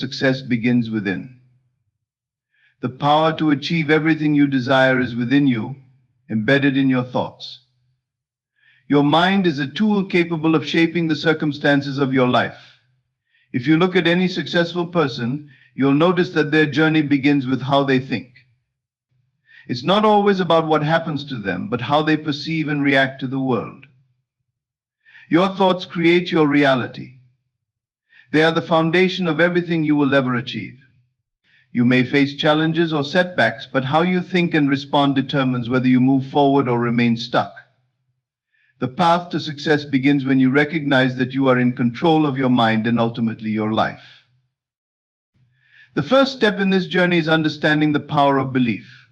Success begins within. The power to achieve everything you desire is within you, embedded in your thoughts. Your mind is a tool capable of shaping the circumstances of your life. If you look at any successful person, you'll notice that their journey begins with how they think. It's not always about what happens to them, but how they perceive and react to the world. Your thoughts create your reality. They are the foundation of everything you will ever achieve. You may face challenges or setbacks, but how you think and respond determines whether you move forward or remain stuck. The path to success begins when you recognize that you are in control of your mind and ultimately your life. The first step in this journey is understanding the power of belief.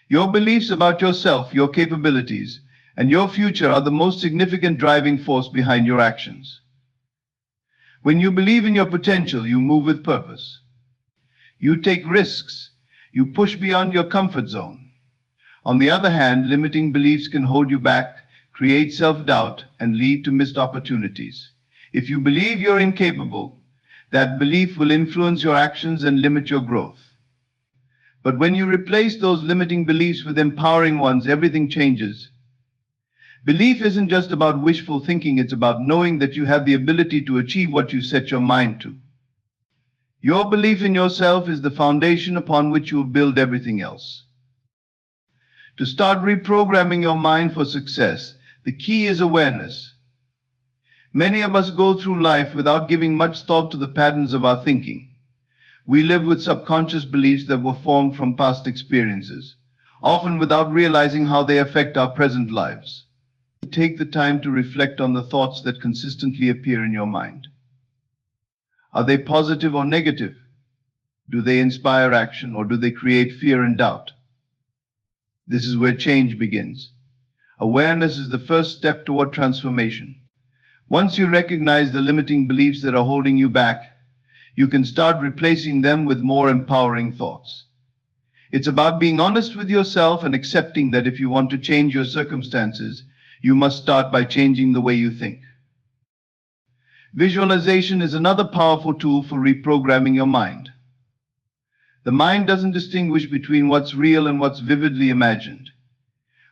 Your beliefs about yourself, your capabilities, and your future are the most significant driving force behind your actions. When you believe in your potential, you move with purpose. You take risks. You push beyond your comfort zone. On the other hand, limiting beliefs can hold you back, create self-doubt, and lead to missed opportunities. If you believe you're incapable, that belief will influence your actions and limit your growth. But when you replace those limiting beliefs with empowering ones, everything changes. Belief isn't just about wishful thinking, it's about knowing that you have the ability to achieve what you set your mind to. Your belief in yourself is the foundation upon which you will build everything else. To start reprogramming your mind for success, the key is awareness. Many of us go through life without giving much thought to the patterns of our thinking. We live with subconscious beliefs that were formed from past experiences, often without realizing how they affect our present lives. Take the time to reflect on the thoughts that consistently appear in your mind. Are they positive or negative? Do they inspire action or do they create fear and doubt? This is where change begins. Awareness is the first step toward transformation. Once you recognize the limiting beliefs that are holding you back, you can start replacing them with more empowering thoughts. It's about being honest with yourself and accepting that if you want to change your circumstances, you must start by changing the way you think. Visualization is another powerful tool for reprogramming your mind. The mind doesn't distinguish between what's real and what's vividly imagined.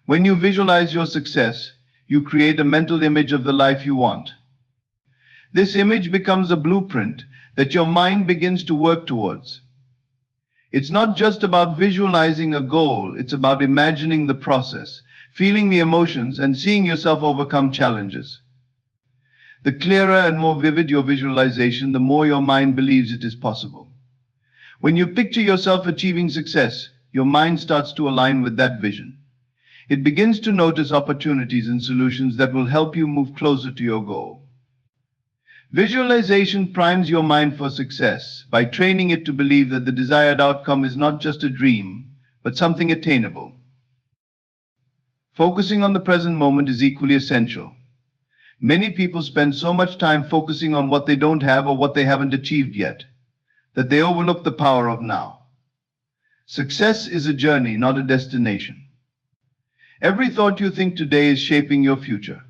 When you visualize your success, you create a mental image of the life you want. This image becomes a blueprint that your mind begins to work towards. It's not just about visualizing a goal, it's about imagining the process, feeling the emotions, and seeing yourself overcome challenges. The clearer and more vivid your visualization, the more your mind believes it is possible. When you picture yourself achieving success, your mind starts to align with that vision. It begins to notice opportunities and solutions that will help you move closer to your goal. Visualization primes your mind for success by training it to believe that the desired outcome is not just a dream, but something attainable. Focusing on the present moment is equally essential. Many people spend so much time focusing on what they don't have or what they haven't achieved yet, that they overlook the power of now. Success is a journey, not a destination. Every thought you think today is shaping your future.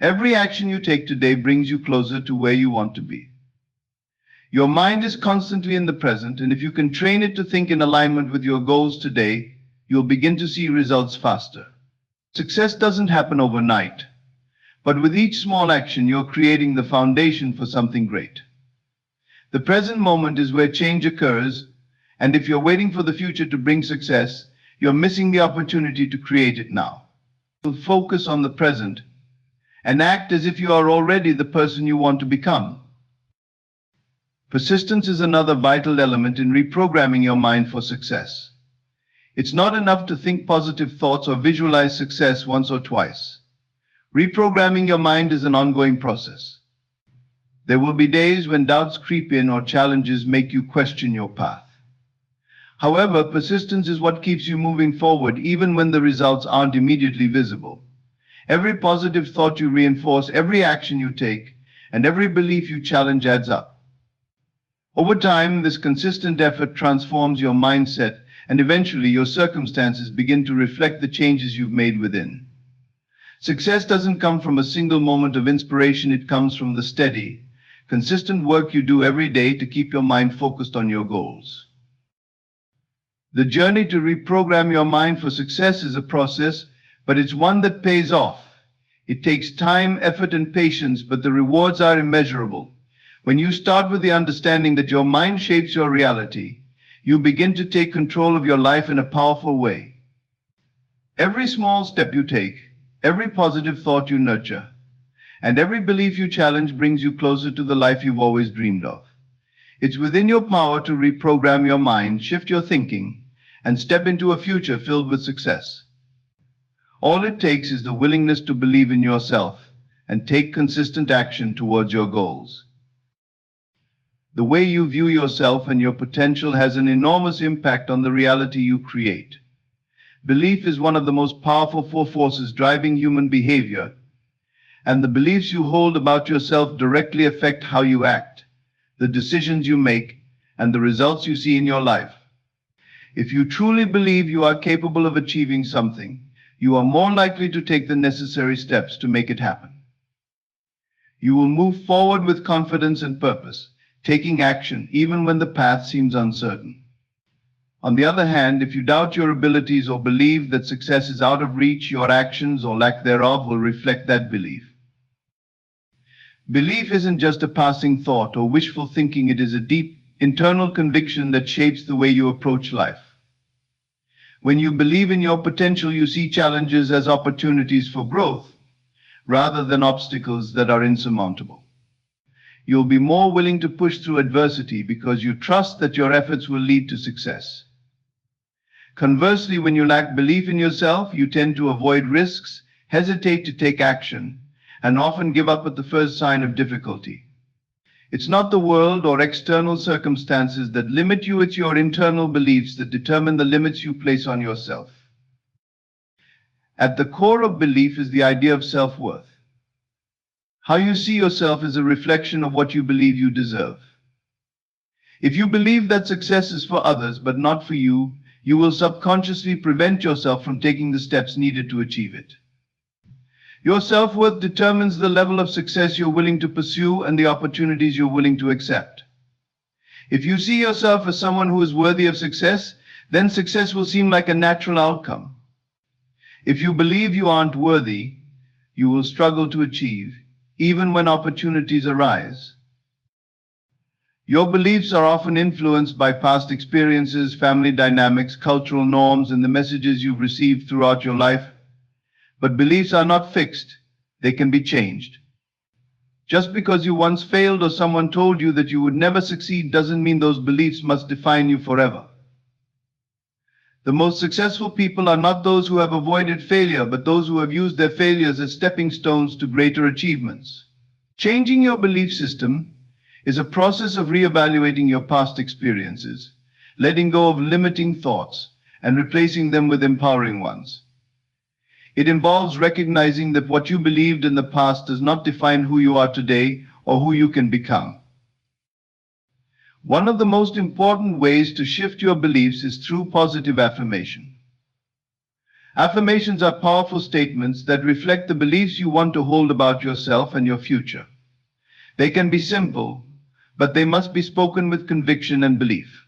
Every action you take today brings you closer to where you want to be. Your mind is constantly in the present, and if you can train it to think in alignment with your goals today, you'll begin to see results faster. Success doesn't happen overnight, but with each small action, you're creating the foundation for something great. The present moment is where change occurs, and if you're waiting for the future to bring success, you're missing the opportunity to create it now. Focus on the present and act as if you are already the person you want to become. Persistence is another vital element in reprogramming your mind for success. It's not enough to think positive thoughts or visualize success once or twice. Reprogramming your mind is an ongoing process. There will be days when doubts creep in or challenges make you question your path. However, persistence is what keeps you moving forward even when the results aren't immediately visible. Every positive thought you reinforce, every action you take, and every belief you challenge adds up. Over time, this consistent effort transforms your mindset, and eventually your circumstances begin to reflect the changes you've made within. Success doesn't come from a single moment of inspiration, it comes from the steady, consistent work you do every day to keep your mind focused on your goals. The journey to reprogram your mind for success is a process, but it's one that pays off. It takes time, effort, and patience, but the rewards are immeasurable. When you start with the understanding that your mind shapes your reality, you begin to take control of your life in a powerful way. Every small step you take, every positive thought you nurture, and every belief you challenge brings you closer to the life you've always dreamed of. It's within your power to reprogram your mind, shift your thinking, and step into a future filled with success. All it takes is the willingness to believe in yourself and take consistent action towards your goals. The way you view yourself and your potential has an enormous impact on the reality you create. Belief is one of the most powerful forces driving human behavior, and the beliefs you hold about yourself directly affect how you act, the decisions you make, and the results you see in your life. If you truly believe you are capable of achieving something, you are more likely to take the necessary steps to make it happen. You will move forward with confidence and purpose, taking action even when the path seems uncertain. On the other hand, if you doubt your abilities or believe that success is out of reach, your actions or lack thereof will reflect that belief. Belief isn't just a passing thought or wishful thinking, it is a deep, internal conviction that shapes the way you approach life. When you believe in your potential, you see challenges as opportunities for growth, rather than obstacles that are insurmountable. You'll be more willing to push through adversity because you trust that your efforts will lead to success. Conversely, when you lack belief in yourself, you tend to avoid risks, hesitate to take action, and often give up at the first sign of difficulty. It's not the world or external circumstances that limit you, it's your internal beliefs that determine the limits you place on yourself. At the core of belief is the idea of self-worth. How you see yourself is a reflection of what you believe you deserve. If you believe that success is for others but not for you, you will subconsciously prevent yourself from taking the steps needed to achieve it. Your self-worth determines the level of success you're willing to pursue and the opportunities you're willing to accept. If you see yourself as someone who is worthy of success, then success will seem like a natural outcome. If you believe you aren't worthy, you will struggle to achieve, even when opportunities arise. Your beliefs are often influenced by past experiences, family dynamics, cultural norms, and the messages you've received throughout your life. But beliefs are not fixed, they can be changed. Just because you once failed or someone told you that you would never succeed doesn't mean those beliefs must define you forever. The most successful people are not those who have avoided failure, but those who have used their failures as stepping stones to greater achievements. Changing your belief system is a process of reevaluating your past experiences, letting go of limiting thoughts, and replacing them with empowering ones. It involves recognizing that what you believed in the past does not define who you are today or who you can become. One of the most important ways to shift your beliefs is through positive affirmation. Affirmations are powerful statements that reflect the beliefs you want to hold about yourself and your future. They can be simple, but they must be spoken with conviction and belief.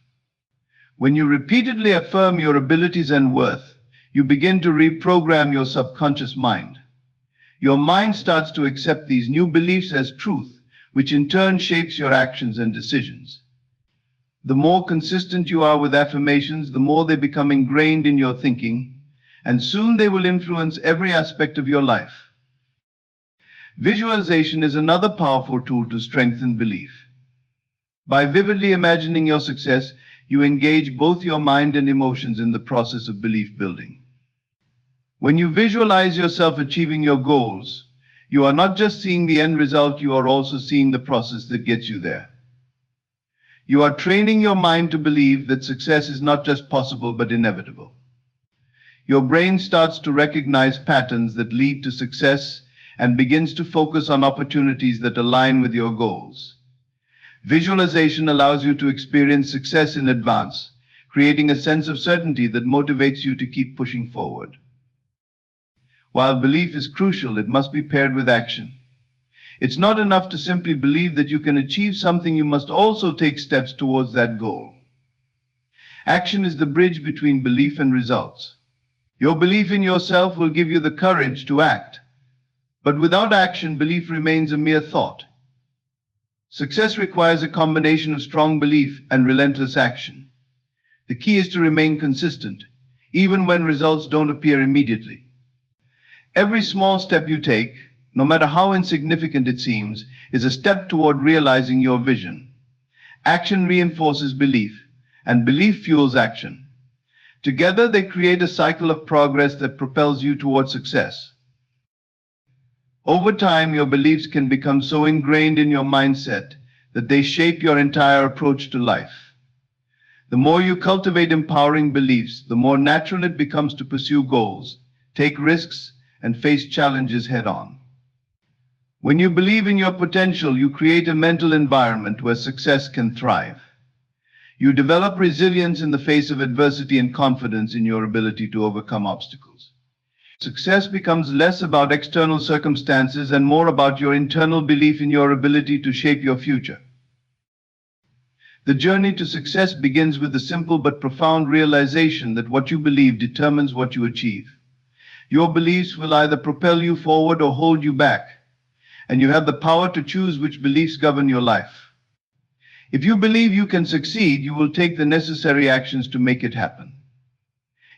When you repeatedly affirm your abilities and worth, you begin to reprogram your subconscious mind. Your mind starts to accept these new beliefs as truth, which in turn shapes your actions and decisions. The more consistent you are with affirmations, the more they become ingrained in your thinking, and soon they will influence every aspect of your life. Visualization is another powerful tool to strengthen belief. By vividly imagining your success, you engage both your mind and emotions in the process of belief building. When you visualize yourself achieving your goals, you are not just seeing the end result, you are also seeing the process that gets you there. You are training your mind to believe that success is not just possible but inevitable. Your brain starts to recognize patterns that lead to success and begins to focus on opportunities that align with your goals. Visualization allows you to experience success in advance, creating a sense of certainty that motivates you to keep pushing forward. While belief is crucial, it must be paired with action. It's not enough to simply believe that you can achieve something, you must also take steps towards that goal. Action is the bridge between belief and results. Your belief in yourself will give you the courage to act. But without action, belief remains a mere thought. Success requires a combination of strong belief and relentless action. The key is to remain consistent, even when results don't appear immediately. Every small step you take, no matter how insignificant it seems, is a step toward realizing your vision. Action reinforces belief, and belief fuels action. Together, they create a cycle of progress that propels you toward success. Over time, your beliefs can become so ingrained in your mindset that they shape your entire approach to life. The more you cultivate empowering beliefs, the more natural it becomes to pursue goals, take risks, and face challenges head-on. When you believe in your potential, you create a mental environment where success can thrive. You develop resilience in the face of adversity and confidence in your ability to overcome obstacles. Success becomes less about external circumstances and more about your internal belief in your ability to shape your future. The journey to success begins with the simple but profound realization that what you believe determines what you achieve. Your beliefs will either propel you forward or hold you back, and you have the power to choose which beliefs govern your life. If you believe you can succeed, you will take the necessary actions to make it happen.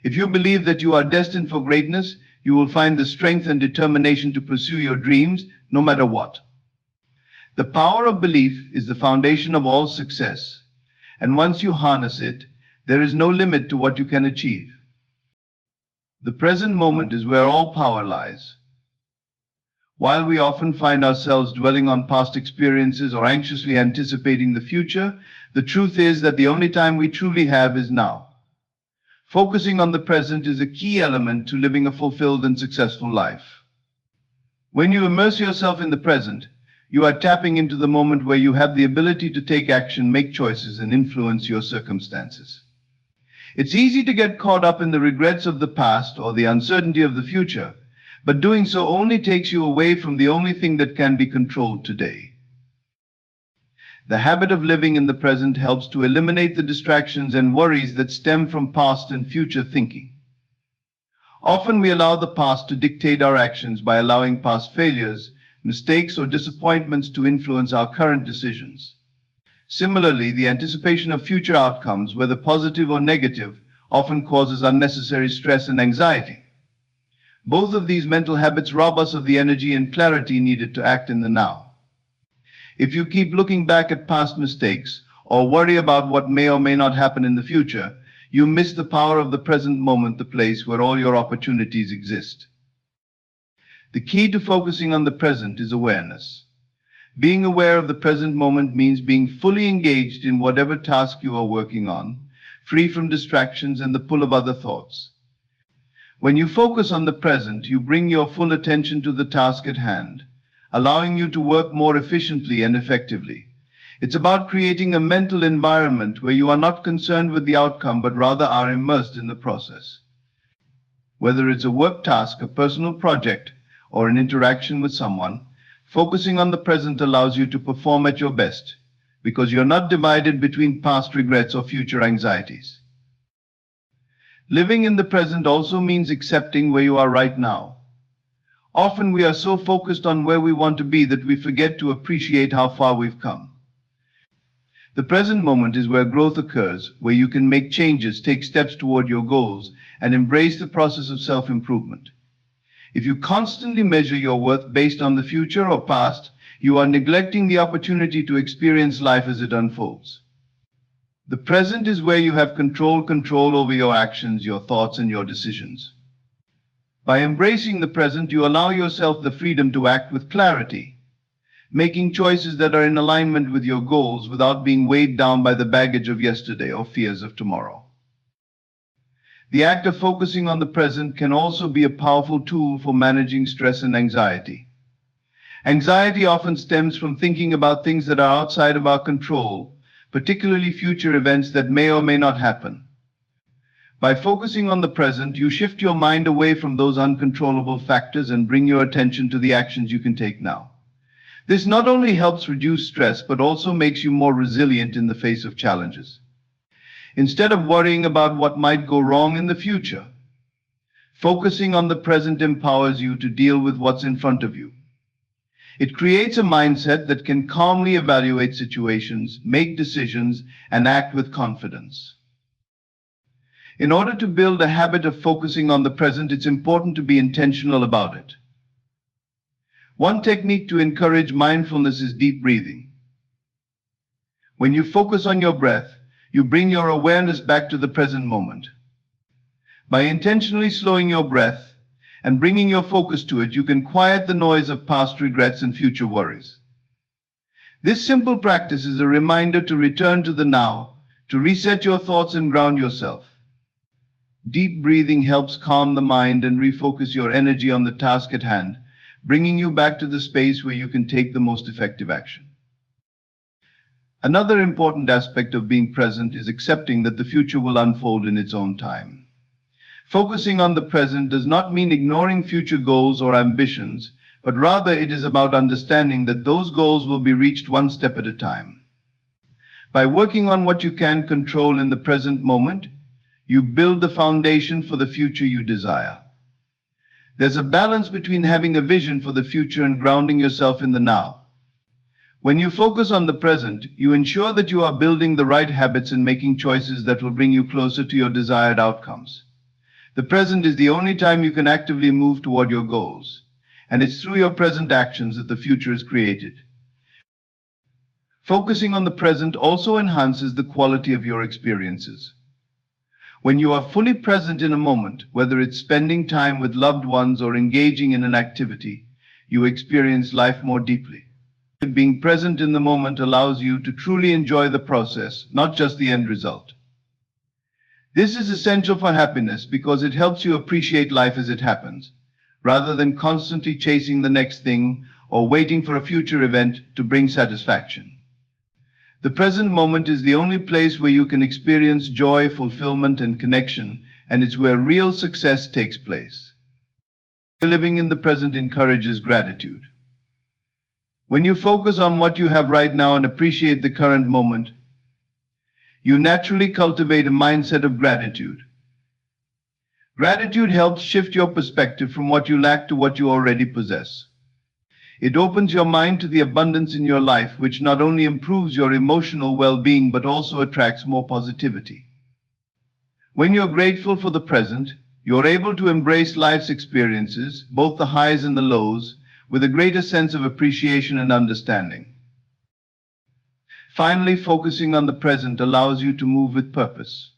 If you believe that you are destined for greatness, you will find the strength and determination to pursue your dreams, no matter what. The power of belief is the foundation of all success, and once you harness it, there is no limit to what you can achieve. The present moment is where all power lies. While we often find ourselves dwelling on past experiences or anxiously anticipating the future, the truth is that the only time we truly have is now. Focusing on the present is a key element to living a fulfilled and successful life. When you immerse yourself in the present, you are tapping into the moment where you have the ability to take action, make choices, and influence your circumstances. It's easy to get caught up in the regrets of the past or the uncertainty of the future, but doing so only takes you away from the only thing that can be controlled today. The habit of living in the present helps to eliminate the distractions and worries that stem from past and future thinking. Often we allow the past to dictate our actions by allowing past failures, mistakes, or disappointments to influence our current decisions. Similarly, the anticipation of future outcomes, whether positive or negative, often causes unnecessary stress and anxiety. Both of these mental habits rob us of the energy and clarity needed to act in the now. If you keep looking back at past mistakes or worry about what may or may not happen in the future, you miss the power of the present moment, the place where all your opportunities exist. The key to focusing on the present is awareness. Being aware of the present moment means being fully engaged in whatever task you are working on, free from distractions and the pull of other thoughts. When you focus on the present, you bring your full attention to the task at hand, allowing you to work more efficiently and effectively. It's about creating a mental environment where you are not concerned with the outcome, but rather are immersed in the process. Whether it's a work task, a personal project, or an interaction with someone, focusing on the present allows you to perform at your best, because you're not divided between past regrets or future anxieties. Living in the present also means accepting where you are right now. Often we are so focused on where we want to be that we forget to appreciate how far we've come. The present moment is where growth occurs, where you can make changes, take steps toward your goals, and embrace the process of self-improvement. If you constantly measure your worth based on the future or past, you are neglecting the opportunity to experience life as it unfolds. The present is where you have control over your actions, your thoughts, and your decisions. By embracing the present, you allow yourself the freedom to act with clarity, making choices that are in alignment with your goals without being weighed down by the baggage of yesterday or fears of tomorrow. The act of focusing on the present can also be a powerful tool for managing stress and anxiety. Anxiety often stems from thinking about things that are outside of our control, particularly future events that may or may not happen. By focusing on the present, you shift your mind away from those uncontrollable factors and bring your attention to the actions you can take now. This not only helps reduce stress, but also makes you more resilient in the face of challenges. Instead of worrying about what might go wrong in the future, focusing on the present empowers you to deal with what's in front of you. It creates a mindset that can calmly evaluate situations, make decisions, and act with confidence. In order to build a habit of focusing on the present, it's important to be intentional about it. One technique to encourage mindfulness is deep breathing. When you focus on your breath, you bring your awareness back to the present moment. By intentionally slowing your breath and bringing your focus to it, you can quiet the noise of past regrets and future worries. This simple practice is a reminder to return to the now, to reset your thoughts and ground yourself. Deep breathing helps calm the mind and refocus your energy on the task at hand, bringing you back to the space where you can take the most effective action. Another important aspect of being present is accepting that the future will unfold in its own time. Focusing on the present does not mean ignoring future goals or ambitions, but rather it is about understanding that those goals will be reached one step at a time. By working on what you can control in the present moment, you build the foundation for the future you desire. There's a balance between having a vision for the future and grounding yourself in the now. When you focus on the present, you ensure that you are building the right habits and making choices that will bring you closer to your desired outcomes. The present is the only time you can actively move toward your goals, and it's through your present actions that the future is created. Focusing on the present also enhances the quality of your experiences. When you are fully present in a moment, whether it's spending time with loved ones or engaging in an activity, you experience life more deeply. Being present in the moment allows you to truly enjoy the process, not just the end result. This is essential for happiness because it helps you appreciate life as it happens, rather than constantly chasing the next thing or waiting for a future event to bring satisfaction. The present moment is the only place where you can experience joy, fulfillment, and connection, and it's where real success takes place. Living in the present encourages gratitude. When you focus on what you have right now and appreciate the current moment, you naturally cultivate a mindset of gratitude. Gratitude helps shift your perspective from what you lack to what you already possess. It opens your mind to the abundance in your life, which not only improves your emotional well-being but also attracts more positivity. When you're grateful for the present, you're able to embrace life's experiences, both the highs and the lows, with a greater sense of appreciation and understanding. Finally, focusing on the present allows you to move with purpose.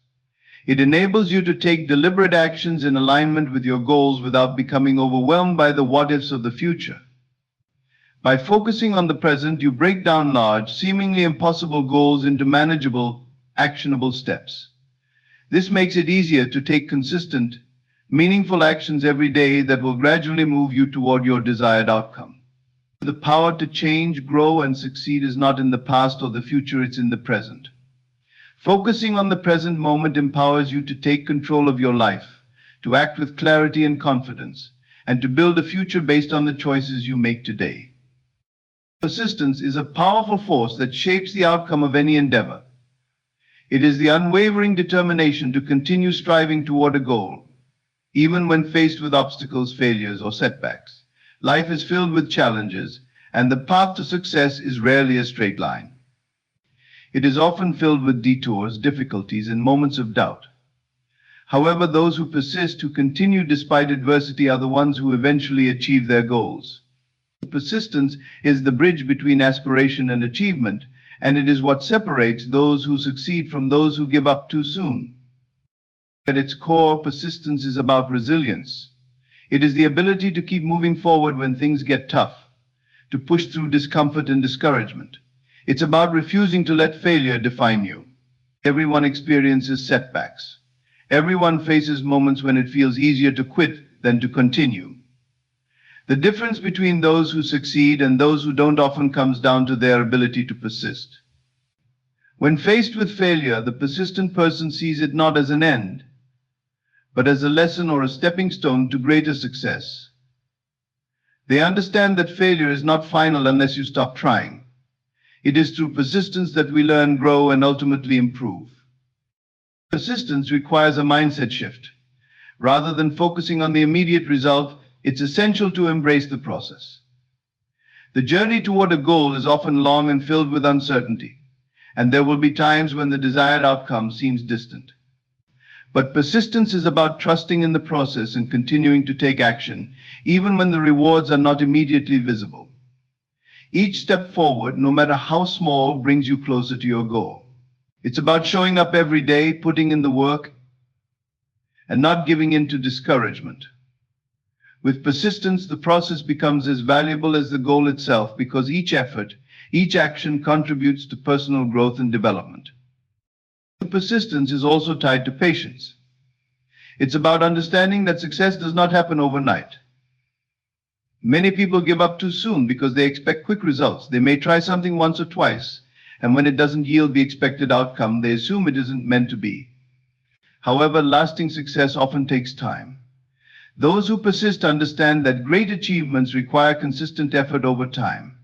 It enables you to take deliberate actions in alignment with your goals without becoming overwhelmed by the what-ifs of the future. By focusing on the present, you break down large, seemingly impossible goals into manageable, actionable steps. This makes it easier to take consistent, meaningful actions every day that will gradually move you toward your desired outcome. The power to change, grow, and succeed is not in the past or the future, it's in the present. Focusing on the present moment empowers you to take control of your life, to act with clarity and confidence, and to build a future based on the choices you make today. Persistence is a powerful force that shapes the outcome of any endeavor. It is the unwavering determination to continue striving toward a goal, even when faced with obstacles, failures, or setbacks. Life is filled with challenges, and the path to success is rarely a straight line. It is often filled with detours, difficulties, and moments of doubt. However, those who persist, who continue despite adversity, are the ones who eventually achieve their goals. Persistence is the bridge between aspiration and achievement, and it is what separates those who succeed from those who give up too soon. At its core, persistence is about resilience. It is the ability to keep moving forward when things get tough, to push through discomfort and discouragement. It's about refusing to let failure define you. Everyone experiences setbacks. Everyone faces moments when it feels easier to quit than to continue. The difference between those who succeed and those who don't often comes down to their ability to persist. When faced with failure, the persistent person sees it not as an end, but as a lesson or a stepping stone to greater success. They understand that failure is not final unless you stop trying. It is through persistence that we learn, grow, and ultimately improve. Persistence requires a mindset shift. Rather than focusing on the immediate result, it's essential to embrace the process. The journey toward a goal is often long and filled with uncertainty, and there will be times when the desired outcome seems distant. But persistence is about trusting in the process and continuing to take action, even when the rewards are not immediately visible. Each step forward, no matter how small, brings you closer to your goal. It's about showing up every day, putting in the work, and not giving in to discouragement. With persistence, the process becomes as valuable as the goal itself because each effort, each action contributes to personal growth and development. Persistence is also tied to patience. It's about understanding that success does not happen overnight. Many people give up too soon because they expect quick results. They may try something once or twice, and when it doesn't yield the expected outcome, they assume it isn't meant to be. However, lasting success often takes time. Those who persist understand that great achievements require consistent effort over time.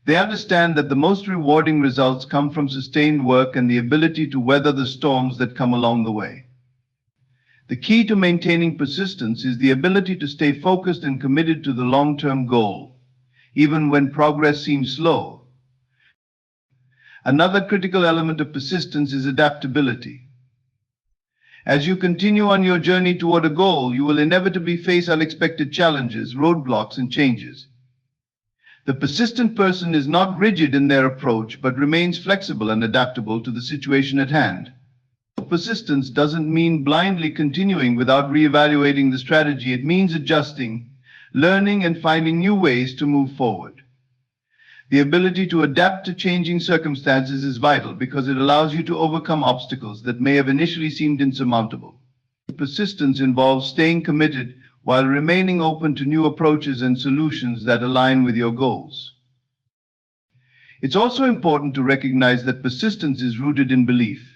They understand that the most rewarding results come from sustained work and the ability to weather the storms that come along the way. The key to maintaining persistence is the ability to stay focused and committed to the long-term goal, even when progress seems slow. Another critical element of persistence is adaptability. As you continue on your journey toward a goal, you will inevitably face unexpected challenges, roadblocks, and changes. The persistent person is not rigid in their approach, but remains flexible and adaptable to the situation at hand. Persistence doesn't mean blindly continuing without reevaluating the strategy. It means adjusting, learning, and finding new ways to move forward. The ability to adapt to changing circumstances is vital because it allows you to overcome obstacles that may have initially seemed insurmountable. Persistence involves staying committed while remaining open to new approaches and solutions that align with your goals. It's also important to recognize that persistence is rooted in belief.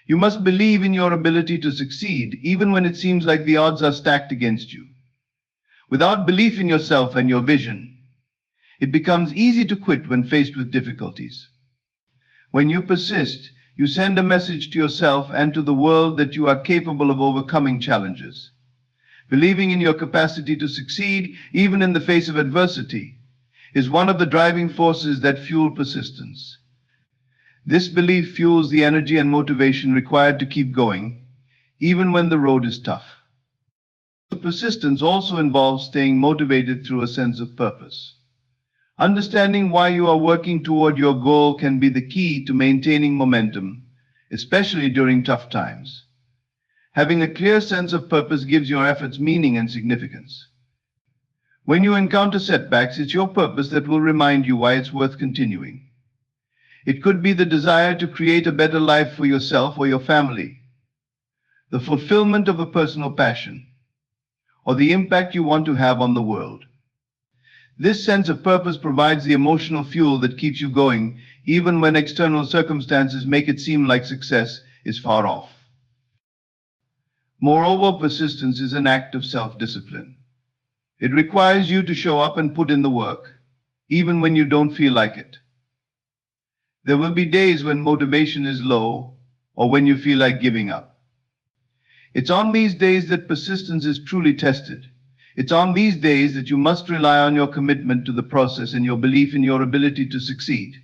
You must believe in your ability to succeed, even when it seems like the odds are stacked against you. Without belief in yourself and your vision, it becomes easy to quit when faced with difficulties. When you persist, you send a message to yourself and to the world that you are capable of overcoming challenges. Believing in your capacity to succeed, even in the face of adversity, is one of the driving forces that fuel persistence. This belief fuels the energy and motivation required to keep going, even when the road is tough. Persistence also involves staying motivated through a sense of purpose. Understanding why you are working toward your goal can be the key to maintaining momentum, especially during tough times. Having a clear sense of purpose gives your efforts meaning and significance. When you encounter setbacks, it's your purpose that will remind you why it's worth continuing. It could be the desire to create a better life for yourself or your family, the fulfillment of a personal passion, or the impact you want to have on the world. This sense of purpose provides the emotional fuel that keeps you going, even when external circumstances make it seem like success is far off. Moreover, persistence is an act of self-discipline. It requires you to show up and put in the work, even when you don't feel like it. There will be days when motivation is low or when you feel like giving up. It's on these days that persistence is truly tested. It's on these days that you must rely on your commitment to the process and your belief in your ability to succeed.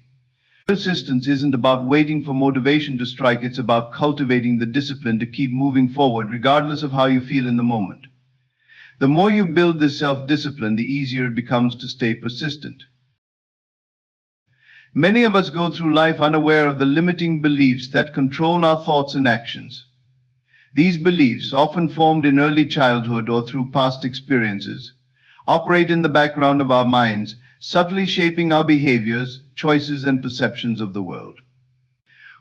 Persistence isn't about waiting for motivation to strike, it's about cultivating the discipline to keep moving forward regardless of how you feel in the moment. The more you build this self-discipline, the easier it becomes to stay persistent. Many of us go through life unaware of the limiting beliefs that control our thoughts and actions. These beliefs, often formed in early childhood or through past experiences, operate in the background of our minds, subtly shaping our behaviors, choices, and perceptions of the world.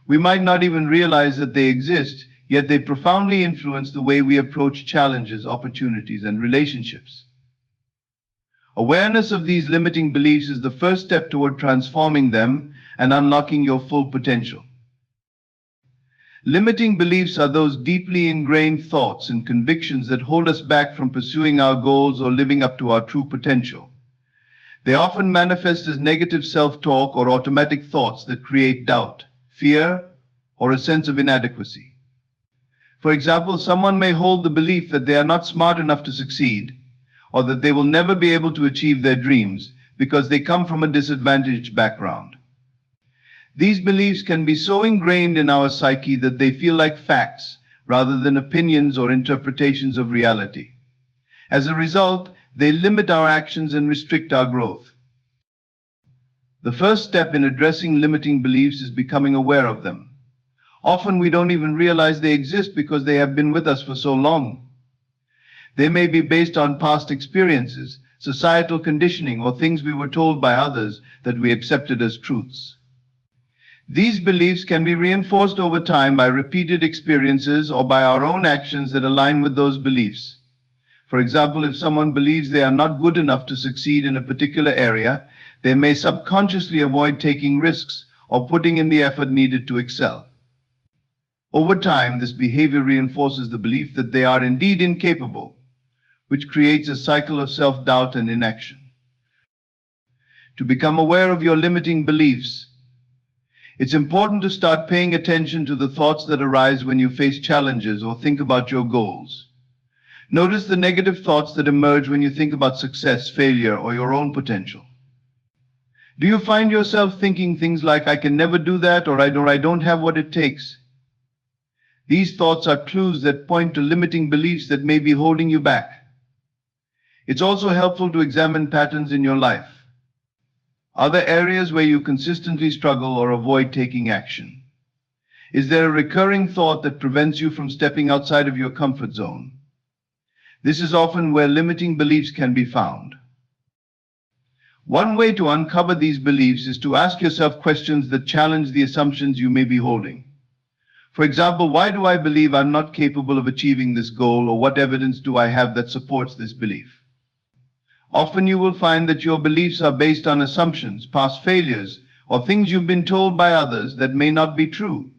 We might not even realize that they exist, yet they profoundly influence the way we approach challenges, opportunities, and relationships. Awareness of these limiting beliefs is the first step toward transforming them and unlocking your full potential. Limiting beliefs are those deeply ingrained thoughts and convictions that hold us back from pursuing our goals or living up to our true potential. They often manifest as negative self-talk or automatic thoughts that create doubt, fear, or a sense of inadequacy. For example, someone may hold the belief that they are not smart enough to succeed, or that they will never be able to achieve their dreams because they come from a disadvantaged background. These beliefs can be so ingrained in our psyche that they feel like facts rather than opinions or interpretations of reality. As a result, they limit our actions and restrict our growth. The first step in addressing limiting beliefs is becoming aware of them. Often we don't even realize they exist because they have been with us for so long. They may be based on past experiences, societal conditioning, or things we were told by others that we accepted as truths. These beliefs can be reinforced over time by repeated experiences or by our own actions that align with those beliefs. For example, if someone believes they are not good enough to succeed in a particular area, they may subconsciously avoid taking risks or putting in the effort needed to excel. Over time, this behavior reinforces the belief that they are indeed incapable, which creates a cycle of self-doubt and inaction. To become aware of your limiting beliefs, it's important to start paying attention to the thoughts that arise when you face challenges or think about your goals. Notice the negative thoughts that emerge when you think about success, failure, or your own potential. Do you find yourself thinking things like, I can never do that, or I don't have what it takes? These thoughts are clues that point to limiting beliefs that may be holding you back. It's also helpful to examine patterns in your life. Are there areas where you consistently struggle or avoid taking action? Is there a recurring thought that prevents you from stepping outside of your comfort zone? This is often where limiting beliefs can be found. One way to uncover these beliefs is to ask yourself questions that challenge the assumptions you may be holding. For example, why do I believe I'm not capable of achieving this goal, or what evidence do I have that supports this belief? Often you will find that your beliefs are based on assumptions, past failures, or things you've been told by others that may not be true.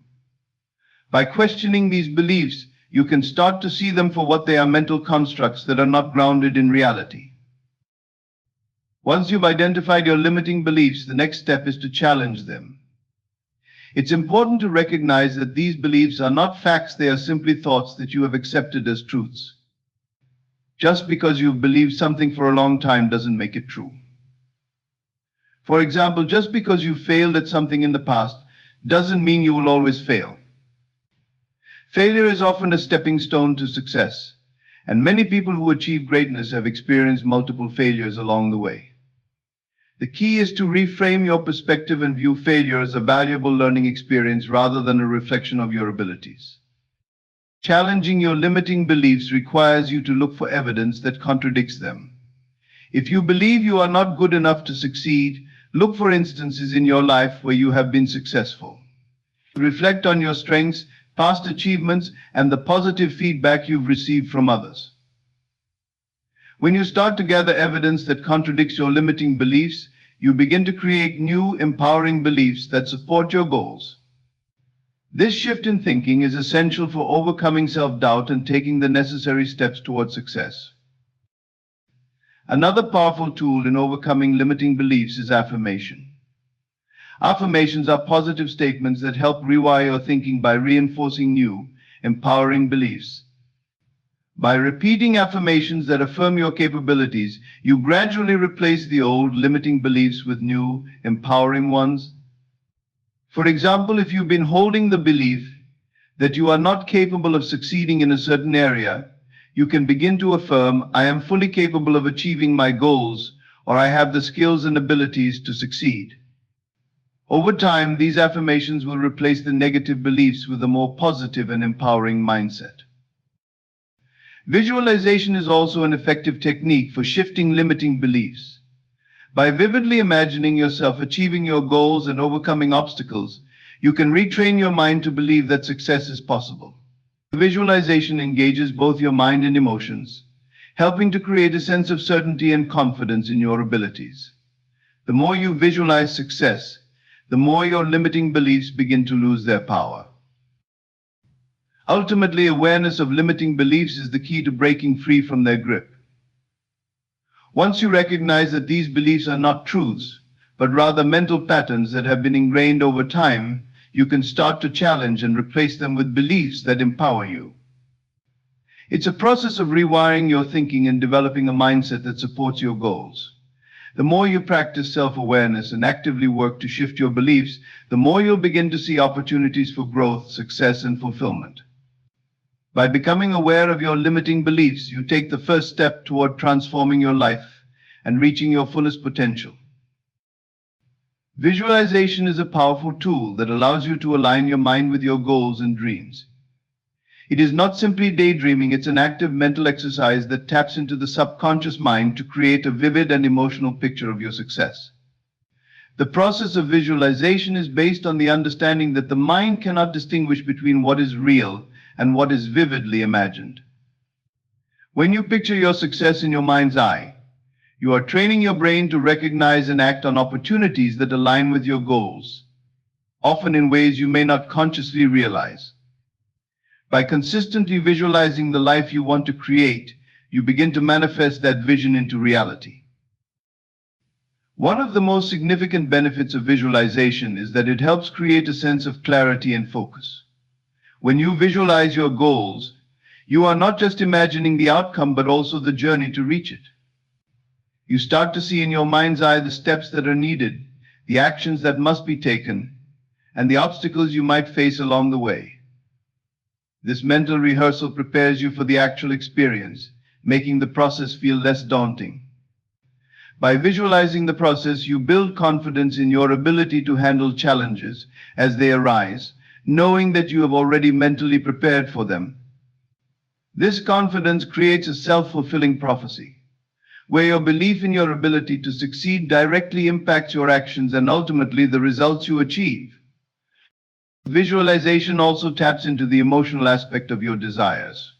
By questioning these beliefs, you can start to see them for what they are: mental constructs that are not grounded in reality. Once you've identified your limiting beliefs, the next step is to challenge them. It's important to recognize that these beliefs are not facts, they are simply thoughts that you have accepted as truths. Just because you've believed something for a long time doesn't make it true. For example, just because you failed at something in the past doesn't mean you will always fail. Failure is often a stepping stone to success, and many people who achieve greatness have experienced multiple failures along the way. The key is to reframe your perspective and view failure as a valuable learning experience rather than a reflection of your abilities. Challenging your limiting beliefs requires you to look for evidence that contradicts them. If you believe you are not good enough to succeed, look for instances in your life where you have been successful. Reflect on your strengths, past achievements, and the positive feedback you've received from others. When you start to gather evidence that contradicts your limiting beliefs, you begin to create new, empowering beliefs that support your goals. This shift in thinking is essential for overcoming self-doubt and taking the necessary steps towards success. Another powerful tool in overcoming limiting beliefs is affirmation. Affirmations are positive statements that help rewire your thinking by reinforcing new, empowering beliefs. By repeating affirmations that affirm your capabilities, you gradually replace the old, limiting beliefs with new, empowering ones. For example, if you've been holding the belief that you are not capable of succeeding in a certain area, you can begin to affirm, I am fully capable of achieving my goals, or I have the skills and abilities to succeed. Over time, these affirmations will replace the negative beliefs with a more positive and empowering mindset. Visualization is also an effective technique for shifting limiting beliefs. By vividly imagining yourself achieving your goals and overcoming obstacles, you can retrain your mind to believe that success is possible. Visualization engages both your mind and emotions, helping to create a sense of certainty and confidence in your abilities. The more you visualize success, the more your limiting beliefs begin to lose their power. Ultimately, awareness of limiting beliefs is the key to breaking free from their grip. Once you recognize that these beliefs are not truths, but rather mental patterns that have been ingrained over time, you can start to challenge and replace them with beliefs that empower you. It's a process of rewiring your thinking and developing a mindset that supports your goals. The more you practice self-awareness and actively work to shift your beliefs, the more you'll begin to see opportunities for growth, success, and fulfillment. By becoming aware of your limiting beliefs, you take the first step toward transforming your life and reaching your fullest potential. Visualization is a powerful tool that allows you to align your mind with your goals and dreams. It is not simply daydreaming, it's an active mental exercise that taps into the subconscious mind to create a vivid and emotional picture of your success. The process of visualization is based on the understanding that the mind cannot distinguish between what is real and what is vividly imagined. When you picture your success in your mind's eye, you are training your brain to recognize and act on opportunities that align with your goals, often in ways you may not consciously realize. By consistently visualizing the life you want to create, you begin to manifest that vision into reality. One of the most significant benefits of visualization is that it helps create a sense of clarity and focus. When you visualize your goals, you are not just imagining the outcome but also the journey to reach it. You start to see in your mind's eye the steps that are needed, the actions that must be taken, and the obstacles you might face along the way. This mental rehearsal prepares you for the actual experience, making the process feel less daunting. By visualizing the process, you build confidence in your ability to handle challenges as they arise, knowing that you have already mentally prepared for them. This confidence creates a self-fulfilling prophecy, where your belief in your ability to succeed directly impacts your actions and ultimately the results you achieve. Visualization also taps into the emotional aspect of your desires.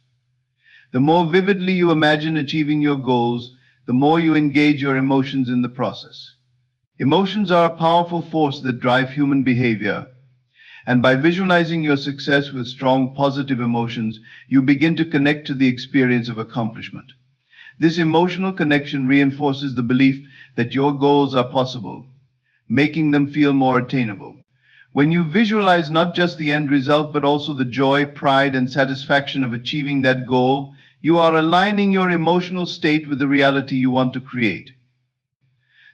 The more vividly you imagine achieving your goals, the more you engage your emotions in the process. Emotions are a powerful force that drive human behavior, and by visualizing your success with strong positive emotions, you begin to connect to the experience of accomplishment. This emotional connection reinforces the belief that your goals are possible, making them feel more attainable. When you visualize not just the end result but also the joy, pride, and satisfaction of achieving that goal, you are aligning your emotional state with the reality you want to create.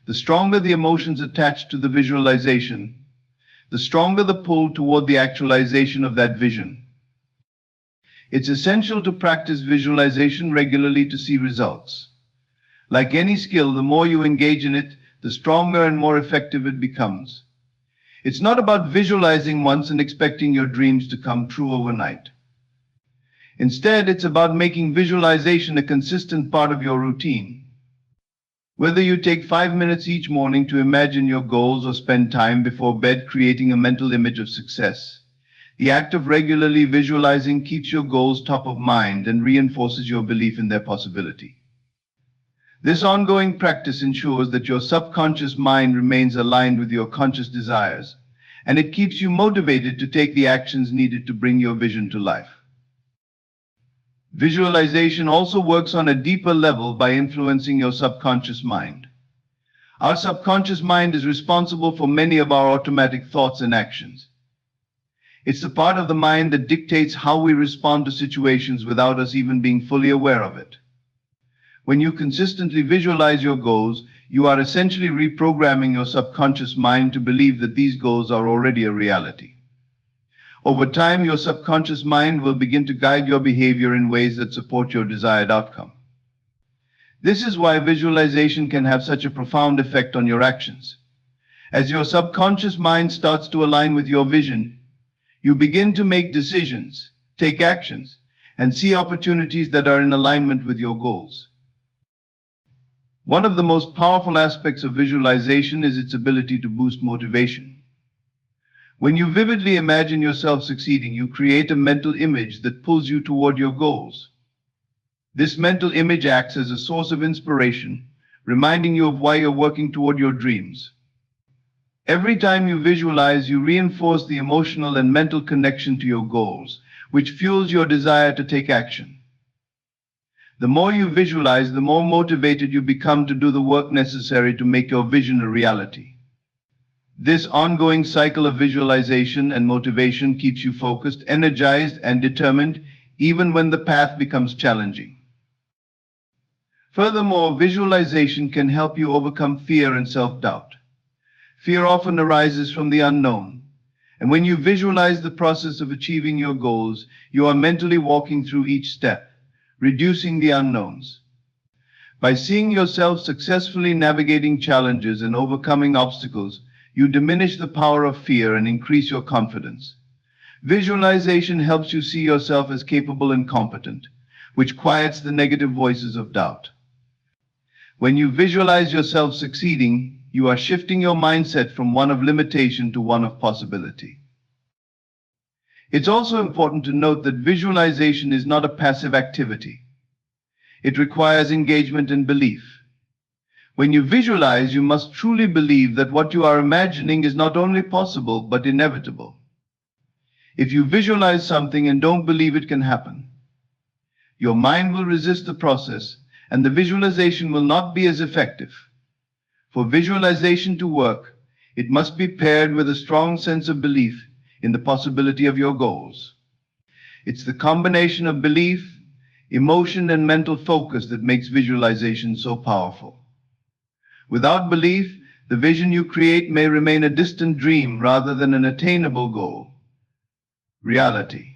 The stronger the emotions attached to the visualization, the stronger the pull toward the actualization of that vision. It's essential to practice visualization regularly to see results. Like any skill, the more you engage in it, the stronger and more effective it becomes. It's not about visualizing once and expecting your dreams to come true overnight. Instead, it's about making visualization a consistent part of your routine. Whether you take 5 minutes each morning to imagine your goals or spend time before bed creating a mental image of success, the act of regularly visualizing keeps your goals top of mind and reinforces your belief in their possibility. This ongoing practice ensures that your subconscious mind remains aligned with your conscious desires, and it keeps you motivated to take the actions needed to bring your vision to life. Visualization also works on a deeper level by influencing your subconscious mind. Our subconscious mind is responsible for many of our automatic thoughts and actions. It's the part of the mind that dictates how we respond to situations without us even being fully aware of it. When you consistently visualize your goals, you are essentially reprogramming your subconscious mind to believe that these goals are already a reality. Over time, your subconscious mind will begin to guide your behavior in ways that support your desired outcome. This is why visualization can have such a profound effect on your actions. As your subconscious mind starts to align with your vision, you begin to make decisions, take actions, and see opportunities that are in alignment with your goals. One of the most powerful aspects of visualization is its ability to boost motivation. When you vividly imagine yourself succeeding, you create a mental image that pulls you toward your goals. This mental image acts as a source of inspiration, reminding you of why you're working toward your dreams. Every time you visualize, you reinforce the emotional and mental connection to your goals, which fuels your desire to take action. The more you visualize, the more motivated you become to do the work necessary to make your vision a reality. This ongoing cycle of visualization and motivation keeps you focused, energized, and determined, even when the path becomes challenging. Furthermore, visualization can help you overcome fear and self-doubt. Fear often arises from the unknown, and when you visualize the process of achieving your goals, you are mentally walking through each step, reducing the unknowns. By seeing yourself successfully navigating challenges and overcoming obstacles, you diminish the power of fear and increase your confidence. Visualization helps you see yourself as capable and competent, which quiets the negative voices of doubt. When you visualize yourself succeeding, you are shifting your mindset from one of limitation to one of possibility. It's also important to note that visualization is not a passive activity. It requires engagement and belief. When you visualize, you must truly believe that what you are imagining is not only possible but inevitable. If you visualize something and don't believe it can happen, your mind will resist the process and the visualization will not be as effective. For visualization to work, it must be paired with a strong sense of belief in the possibility of your goals. It's the combination of belief, emotion, and mental focus that makes visualization so powerful. Without belief, the vision you create may remain a distant dream rather than an attainable goal. Reality.